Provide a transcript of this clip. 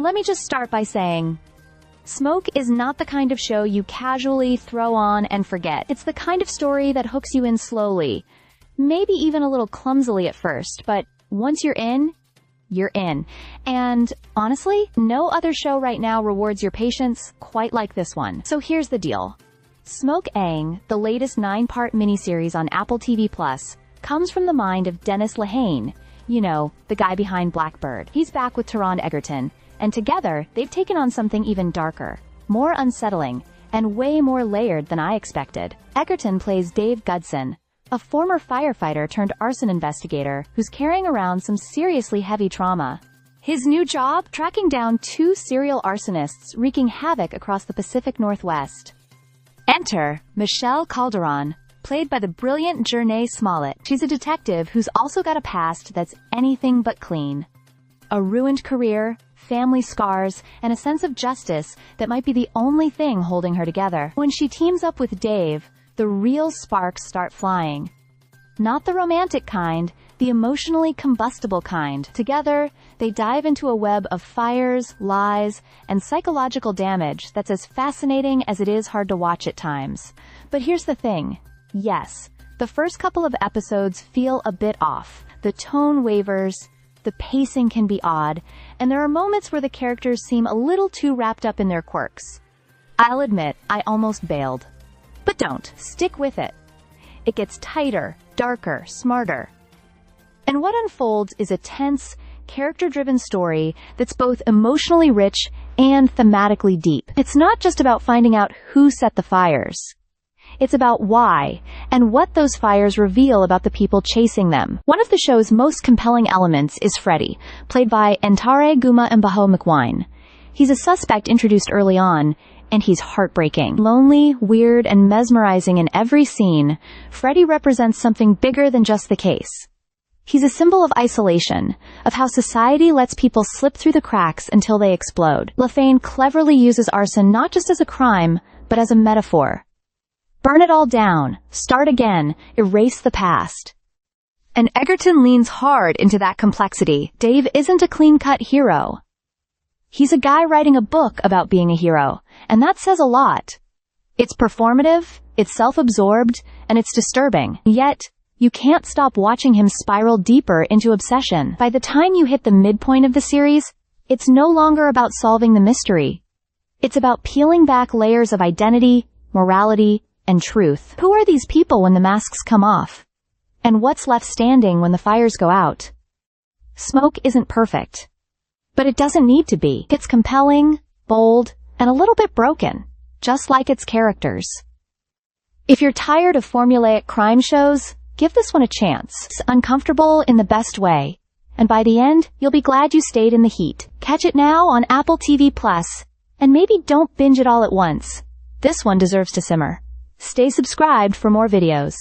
Let me just start by saying, Smoke is not the kind of show you casually throw on and forget. It's the kind of story that hooks you in slowly, maybe even a little clumsily at first, but once you're in, you're in. And honestly, no other show right now rewards your patience quite like this one. So here's the deal. Smoke Aang, the latest 9-part miniseries on Apple TV+, comes from the mind of Dennis Lehane, you know, the guy behind Blackbird. He's back with Taron Egerton, and together, they've taken on something even darker, more unsettling, and way more layered than I expected. Egerton plays Dave Gudson, a former firefighter turned arson investigator who's carrying around some seriously heavy trauma. His new job? Tracking down 2 serial arsonists wreaking havoc across the Pacific Northwest. Enter Michelle Calderon, played by the brilliant Jernay Smollett. She's a detective who's also got a past that's anything but clean. A ruined career, family scars, and a sense of justice that might be the only thing holding her together. When she teams up with Dave, the real sparks start flying. Not the romantic kind, the emotionally combustible kind. Together, they dive into a web of fires, lies, and psychological damage that's as fascinating as it is hard to watch at times. But here's the thing. Yes, the first couple of episodes feel a bit off. The tone wavers, the pacing can be odd, and there are moments where the characters seem a little too wrapped up in their quirks. I'll admit, I almost bailed. But don't. Stick with it. It gets tighter, darker, smarter. And what unfolds is a tense, character-driven story that's both emotionally rich and thematically deep. It's not just about finding out who set the fires. It's about why, and what those fires reveal about the people chasing them. One of the show's most compelling elements is Freddy, played by Ntare Guma Mbaho McWine. He's a suspect introduced early on, and he's heartbreaking. Lonely, weird, and mesmerizing in every scene, Freddy represents something bigger than just the case. He's a symbol of isolation, of how society lets people slip through the cracks until they explode. Lefane cleverly uses arson not just as a crime, but as a metaphor. Burn it all down, start again, erase the past. And Egerton leans hard into that complexity. Dave isn't a clean-cut hero. He's a guy writing a book about being a hero, and that says a lot. It's performative, it's self-absorbed, and it's disturbing. Yet, you can't stop watching him spiral deeper into obsession. By the time you hit the midpoint of the series, it's no longer about solving the mystery. It's about peeling back layers of identity, morality, and truth. Who are these people when the masks come off? And what's left standing when the fires go out? Smoke isn't perfect. But it doesn't need to be. It's compelling, bold, and a little bit broken, just like its characters. If you're tired of formulaic crime shows, give this one a chance. It's uncomfortable in the best way. And by the end, you'll be glad you stayed in the heat. Catch it now on Apple TV+, and maybe don't binge it all at once. This one deserves to simmer. Stay subscribed for more videos.